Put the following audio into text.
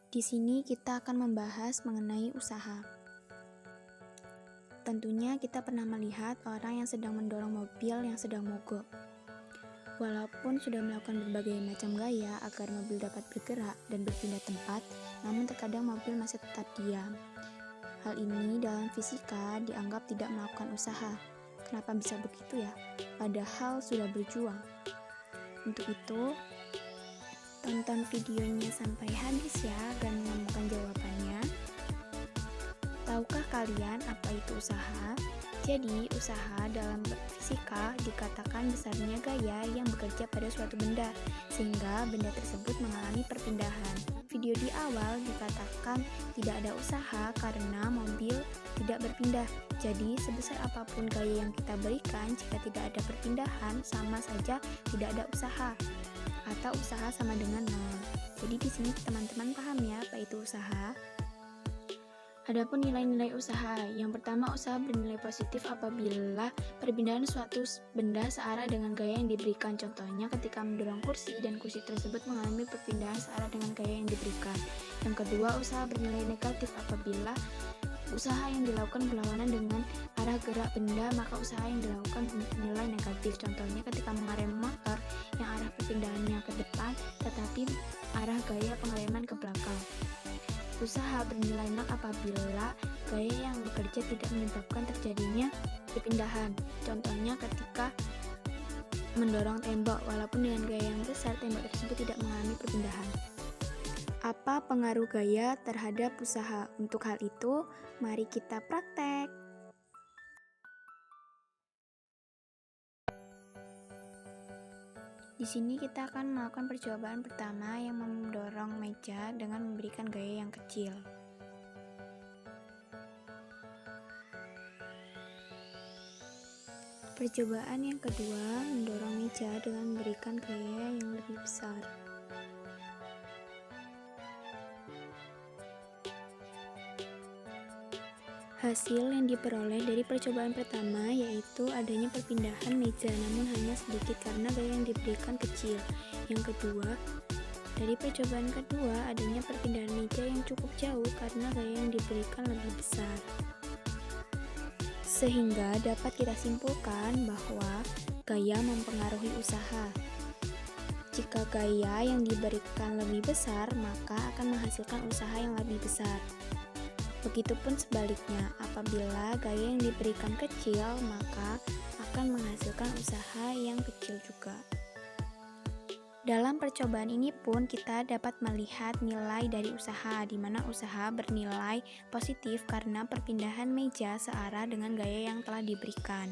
Di sini kita akan membahas mengenai usaha. Tentunya kita pernah melihat orang yang sedang mendorong mobil yang sedang mogok. Walaupun sudah melakukan berbagai macam gaya agar mobil dapat bergerak dan berpindah tempat, namun terkadang mobil masih tetap diam. Hal ini dalam fisika dianggap tidak melakukan usaha. Kenapa bisa begitu ya? Padahal sudah berjuang. Untuk itu, tonton videonya sampai habis ya dan menemukan jawabannya. Tahukah kalian apa itu usaha? Jadi, usaha dalam fisika dikatakan besarnya gaya yang bekerja pada suatu benda, sehingga benda tersebut mengalami perpindahan. Video di awal dikatakan tidak ada usaha karena mobil tidak berpindah. Jadi, sebesar apapun gaya yang kita berikan, jika tidak ada perpindahan, sama saja tidak ada usaha. Atau usaha sama dengan nol. Jadi di sini teman-teman paham ya apa itu usaha? Adapun nilai-nilai usaha, yang pertama usaha bernilai positif apabila perpindahan suatu benda searah dengan gaya yang diberikan. Contohnya ketika mendorong kursi dan kursi tersebut mengalami perpindahan searah dengan gaya yang diberikan. Yang kedua, usaha bernilai negatif apabila usaha yang dilakukan berlawanan dengan arah gerak benda, maka usaha yang dilakukan bernilai negatif. Contohnya ketika mengerem motor yang arah perpindahannya ke depan tetapi arah gaya pengereman ke belakang. Usaha bernilai nol apabila gaya yang bekerja tidak menyebabkan terjadinya perpindahan. Contohnya ketika mendorong tembok, walaupun dengan gaya yang besar, tembok tersebut tidak mengalami perpindahan. Apa pengaruh gaya terhadap usaha? Untuk hal itu, mari kita praktek. Di sini kita akan melakukan percobaan pertama yang mendorong meja dengan memberikan gaya yang kecil. Percobaan yang kedua mendorong meja dengan memberikan gaya yang lebih besar. Hasil yang diperoleh dari percobaan pertama yaitu adanya perpindahan meja, namun hanya sedikit karena gaya yang diberikan kecil. Yang kedua, dari percobaan kedua adanya perpindahan meja yang cukup jauh karena gaya yang diberikan lebih besar. Sehingga dapat kita simpulkan bahwa gaya mempengaruhi usaha. Jika gaya yang diberikan lebih besar, maka akan menghasilkan usaha yang lebih besar. Begitupun sebaliknya, apabila gaya yang diberikan kecil, maka akan menghasilkan usaha yang kecil juga. Dalam percobaan ini pun kita dapat melihat nilai dari usaha, di mana usaha bernilai positif karena perpindahan meja searah dengan gaya yang telah diberikan.